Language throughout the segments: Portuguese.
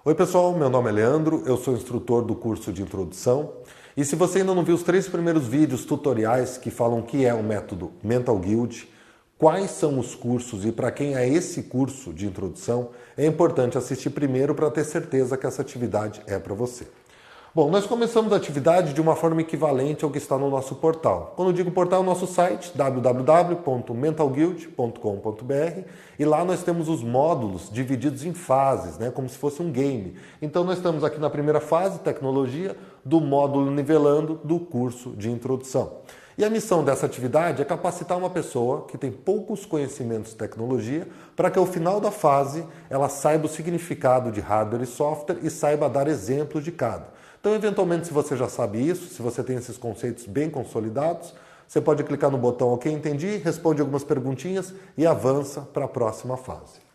Oi pessoal, meu nome é Leandro, eu sou instrutor do curso de introdução e se você ainda não viu os 3 primeiros vídeos tutoriais que falam o que é o método Mental Guild, quais são os cursos e para quem é esse curso de introdução, é importante assistir primeiro para ter certeza que essa atividade é para você. Bom, nós começamos a atividade de uma forma equivalente ao que está no nosso portal. Quando eu digo portal, é o nosso site www.mentalguild.com.br e lá nós temos os módulos divididos em fases, né, como se fosse um game. Então nós estamos aqui na primeira fase, tecnologia, do módulo nivelando do curso de introdução. E a missão dessa atividade é capacitar uma pessoa que tem poucos conhecimentos de tecnologia para que ao final da fase ela saiba o significado de hardware e software e saiba dar exemplos de cada. Então, eventualmente, se você já sabe isso, se você tem esses conceitos bem consolidados, você pode clicar no botão OK, entendi, responde algumas perguntinhas e avança para a próxima fase.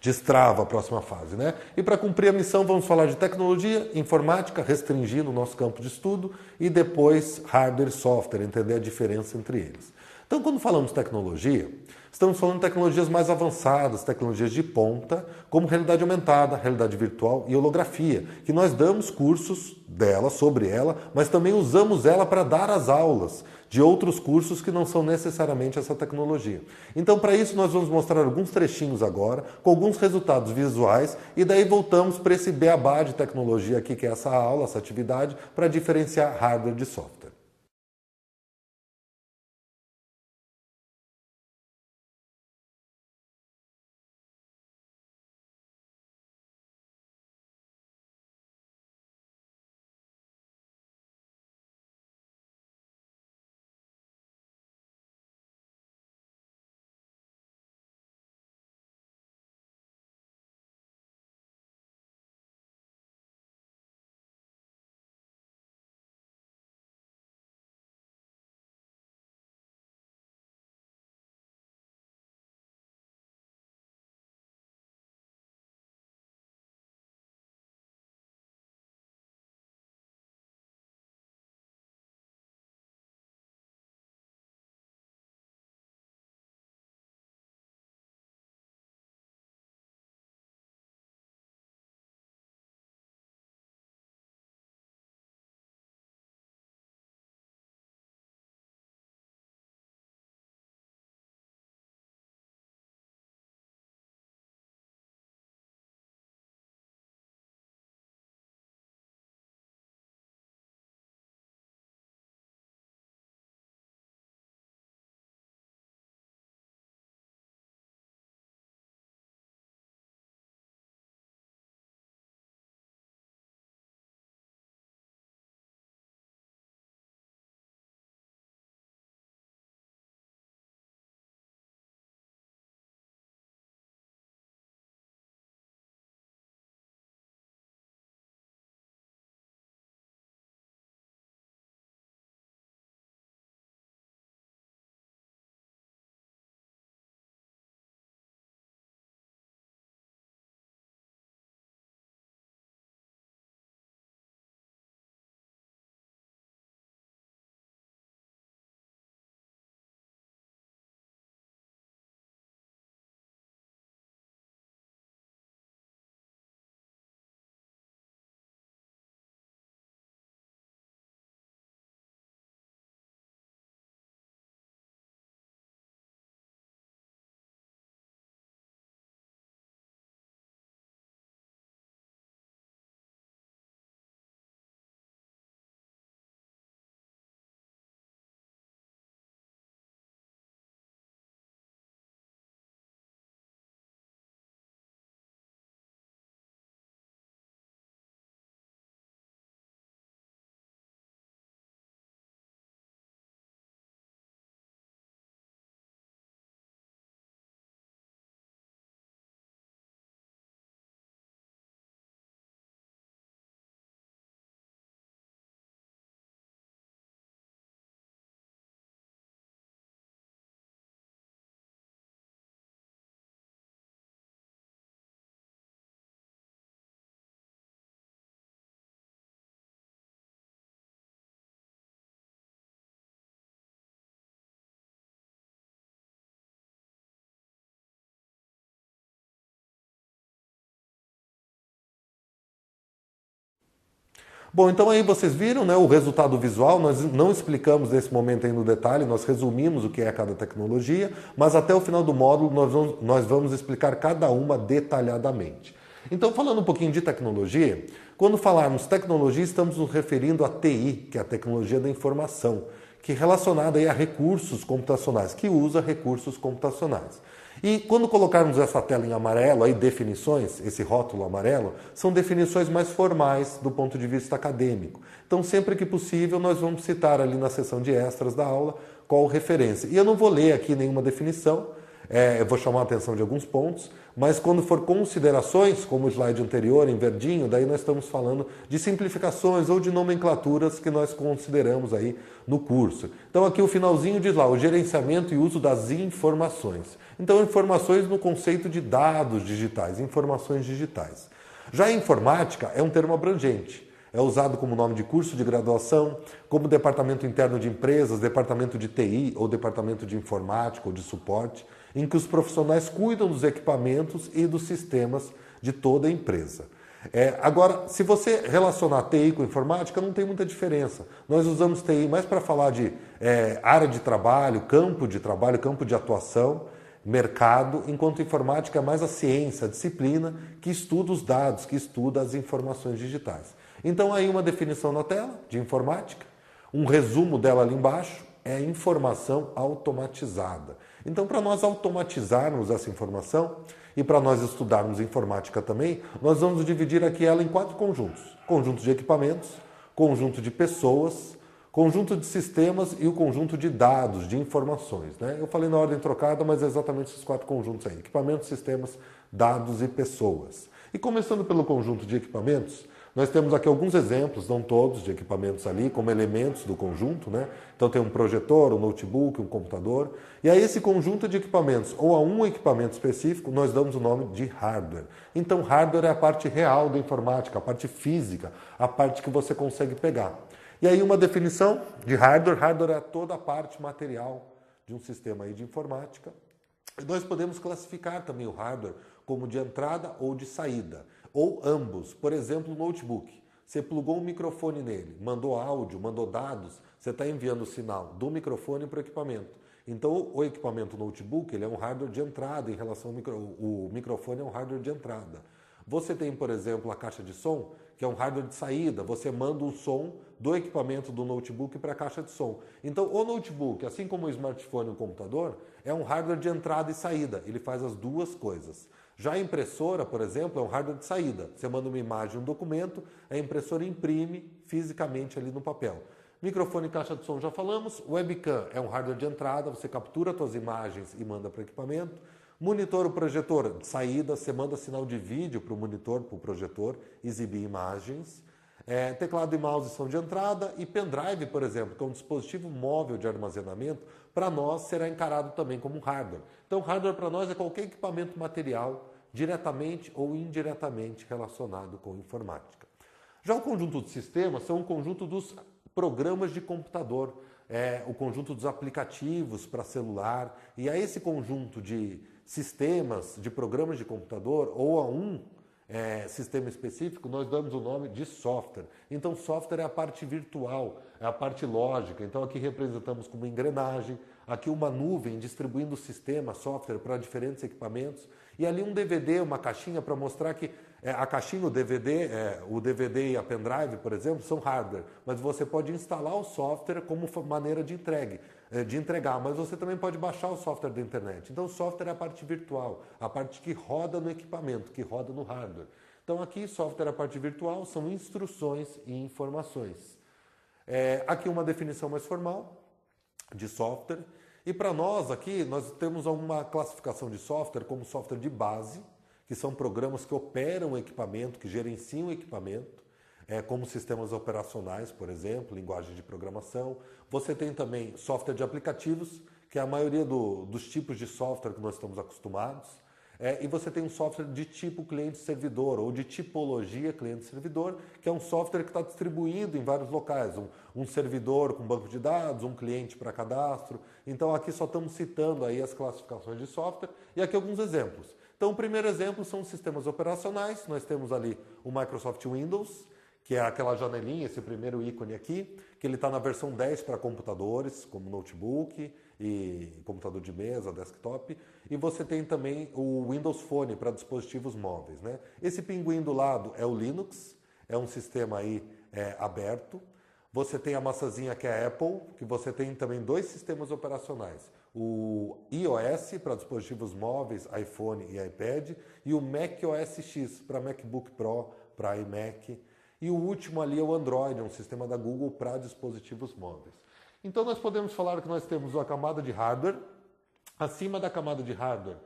Destrava a próxima fase, né? E para cumprir a missão, vamos falar de tecnologia, informática, restringindo o nosso campo de estudo, e depois hardware e software, entender a diferença entre eles. Então, quando falamos de tecnologia, estamos falando de tecnologias mais avançadas, tecnologias de ponta, como realidade aumentada, realidade virtual e holografia, que nós damos cursos dela, sobre ela, mas também usamos ela para dar as aulas de outros cursos que não são necessariamente essa tecnologia. Então, para isso, nós vamos mostrar alguns trechinhos agora, com alguns resultados visuais, e daí voltamos para esse beabá de tecnologia aqui, que é essa aula, essa atividade, para diferenciar hardware de software. Bom, então aí vocês viram, né, o resultado visual. Nós não explicamos nesse momento aí no detalhe, nós resumimos o que é cada tecnologia, mas até o final do módulo nós vamos explicar cada uma detalhadamente. Então, falando um pouquinho de tecnologia, quando falarmos tecnologia, estamos nos referindo a TI, que é a tecnologia da informação, que é relacionada aí a recursos computacionais, que usa recursos computacionais. E quando colocarmos essa tela em amarelo, aí definições, esse rótulo amarelo, são definições mais formais do ponto de vista acadêmico. Então, sempre que possível, nós vamos citar ali na seção de extras da aula qual referência. E eu não vou ler aqui nenhuma definição, eu vou chamar a atenção de alguns pontos, mas quando for considerações, como o slide anterior, em verdinho, daí nós estamos falando de simplificações ou de nomenclaturas que nós consideramos aí no curso. Então aqui o finalzinho diz lá, o gerenciamento e uso das informações. Então informações no conceito de dados digitais, informações digitais. Já a informática é um termo abrangente. É usado como nome de curso de graduação, como departamento interno de empresas, departamento de TI ou departamento de informática ou de suporte, em que os profissionais cuidam dos equipamentos e dos sistemas de toda a empresa. Agora, se você relacionar TI com informática, não tem muita diferença. Nós usamos TI mais para falar de área de trabalho, campo de atuação, mercado, enquanto informática é mais a ciência, a disciplina que estuda os dados, que estuda as informações digitais. Então aí uma definição na tela de informática, um resumo dela ali embaixo é informação automatizada. Então para nós automatizarmos essa informação e para nós estudarmos informática também, nós vamos dividir aqui ela em 4 conjuntos. Conjunto de equipamentos, conjunto de pessoas, conjunto de sistemas e o conjunto de dados, de informações, né? Eu falei na ordem trocada, mas é exatamente esses 4 conjuntos aí. Equipamentos, sistemas, dados e pessoas. E começando pelo conjunto de equipamentos, nós temos aqui alguns exemplos, não todos, de equipamentos ali, como elementos do conjunto, né? Então tem um projetor, um notebook, um computador. E a esse conjunto de equipamentos, ou a um equipamento específico, nós damos o nome de hardware. Então hardware é a parte real da informática, a parte física, a parte que você consegue pegar. E aí uma definição de hardware. Hardware é toda a parte material de um sistema aí de informática. E nós podemos classificar também o hardware como de entrada ou de saída, ou ambos. Por exemplo, o notebook. Você plugou um microfone nele, mandou áudio, mandou dados, você está enviando o sinal do microfone para o equipamento. Então, o equipamento notebook ele é um hardware de entrada em relação ao o microfone é um hardware de entrada. Você tem, por exemplo, a caixa de som, que é um hardware de saída. Você manda o som do equipamento do notebook para a caixa de som. Então, o notebook, assim como o smartphone e o computador, é um hardware de entrada e saída. Ele faz as duas coisas. Já a impressora, por exemplo, é um hardware de saída. Você manda uma imagem, um documento, a impressora imprime fisicamente ali no papel. Microfone e caixa de som já falamos. Webcam é um hardware de entrada, você captura suas imagens e manda para o equipamento. Monitor ou projetor de saída, você manda sinal de vídeo para o monitor, para o projetor, exibir imagens. Teclado e mouse são de entrada e pendrive, por exemplo, que é um dispositivo móvel de armazenamento, para nós será encarado também como hardware. Então, hardware para nós é qualquer equipamento material diretamente ou indiretamente relacionado com informática. Já o conjunto de sistemas são o conjunto dos programas de computador, o conjunto dos aplicativos para celular, e a esse conjunto de sistemas, de programas de computador, ou a um sistema específico, nós damos o nome de software. Então, software é a parte virtual, é a parte lógica. Então, aqui representamos como engrenagem, aqui uma nuvem distribuindo o sistema, software, para diferentes equipamentos, e ali um DVD, uma caixinha para mostrar que a caixinha, o DVD e a pendrive, por exemplo, são hardware, mas você pode instalar o software como maneira de entregar, mas você também pode baixar o software da internet. Então, o software é a parte virtual, a parte que roda no equipamento, que roda no hardware. Então, aqui, software é a parte virtual, são instruções e informações. Aqui uma definição mais formal de software. E para nós aqui, nós temos uma classificação de software como software de base, que são programas que operam o equipamento, que gerenciam o equipamento, como sistemas operacionais, por exemplo, linguagem de programação. Você tem também software de aplicativos, que é a maioria dos tipos de software que nós estamos acostumados. E você tem um software de tipo cliente-servidor, ou de tipologia cliente-servidor, que é um software que está distribuído em vários locais. Um servidor com banco de dados, um cliente para cadastro. Então aqui só estamos citando aí as classificações de software e aqui alguns exemplos. Então o primeiro exemplo são os sistemas operacionais. Nós temos ali o Microsoft Windows, que é aquela janelinha, esse primeiro ícone aqui, que ele está na versão 10 para computadores, como notebook e computador de mesa, desktop. E você tem também o Windows Phone para dispositivos móveis, né? Esse pinguim do lado é o Linux, é um sistema aí aberto. Você tem a maçãzinha que é a Apple, que você tem também dois sistemas operacionais. O iOS para dispositivos móveis, iPhone e iPad, e o macOS X para MacBook Pro, para iMac. E o último ali é o Android, um sistema da Google para dispositivos móveis. Então nós podemos falar que nós temos a camada de hardware, acima da camada de hardware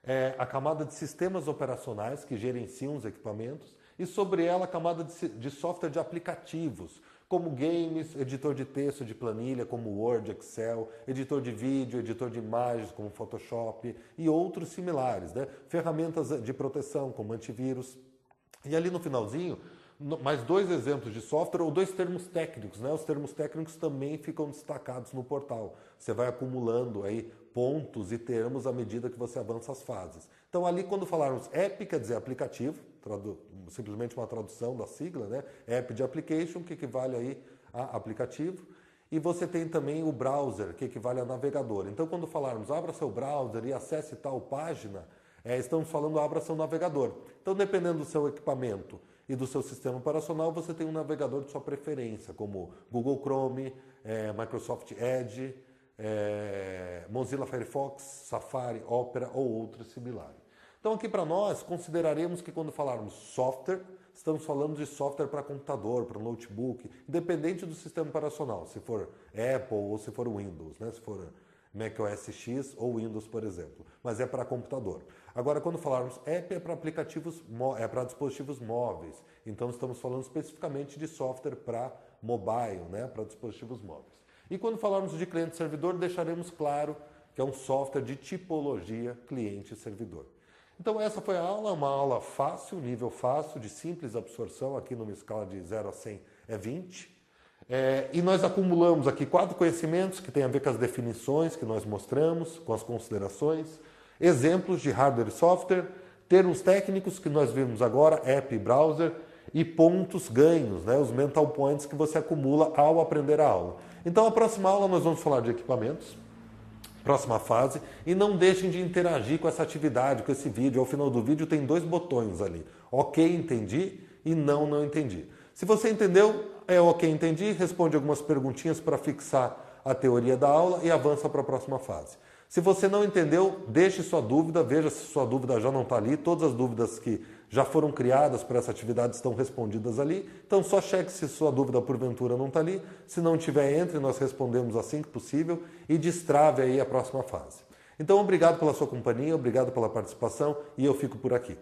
é a camada de sistemas operacionais que gerenciam os equipamentos, e sobre ela a camada de software de aplicativos, como games, editor de texto de planilha, como Word, Excel, editor de vídeo, editor de imagens, como Photoshop, e outros similares, né? Ferramentas de proteção, como antivírus. E ali no finalzinho, mais dois exemplos de software ou dois termos técnicos, né? Os termos técnicos também ficam destacados no portal. Você vai acumulando aí pontos e termos à medida que você avança as fases. Então ali quando falarmos app, quer dizer aplicativo, simplesmente uma tradução da sigla, né? App de application, que equivale aí a aplicativo. E você tem também o browser, que equivale a navegador. Então quando falarmos abra seu browser e acesse tal página, estamos falando abra seu navegador. Então dependendo do seu equipamento e do seu sistema operacional, você tem um navegador de sua preferência, como Google Chrome, Microsoft Edge, Mozilla Firefox, Safari, Opera ou outros similares. Então aqui para nós, consideraremos que quando falarmos software, estamos falando de software para computador, para notebook, independente do sistema operacional, se for Apple ou se for Windows, né? Se for macOS X ou Windows, por exemplo, mas é para computador. Agora, quando falarmos app, é para aplicativos, é para dispositivos móveis. Então, estamos falando especificamente de software para mobile, né? Para dispositivos móveis. E quando falarmos de cliente-servidor, deixaremos claro que é um software de tipologia cliente-servidor. Então, essa foi a aula, uma aula fácil, nível fácil, de simples absorção, aqui numa escala de 0 a 100 é 20. E nós acumulamos aqui 4 conhecimentos que têm a ver com as definições que nós mostramos, com as considerações, exemplos de hardware e software, termos técnicos que nós vimos agora, app e browser, e pontos ganhos, né, os mental points que você acumula ao aprender a aula. Então, a próxima aula nós vamos falar de equipamentos, próxima fase, e não deixem de interagir com essa atividade, com esse vídeo. Ao final do vídeo tem 2 botões ali, ok, entendi, e não entendi. Se você entendeu, ok, entendi, responde algumas perguntinhas para fixar a teoria da aula e avança para a próxima fase. Se você não entendeu, deixe sua dúvida, veja se sua dúvida já não está ali. Todas as dúvidas que já foram criadas para essa atividade estão respondidas ali. Então só cheque se sua dúvida porventura não está ali. Se não tiver, entre, nós respondemos assim que possível e destrave aí a próxima fase. Então obrigado pela sua companhia, obrigado pela participação e eu fico por aqui.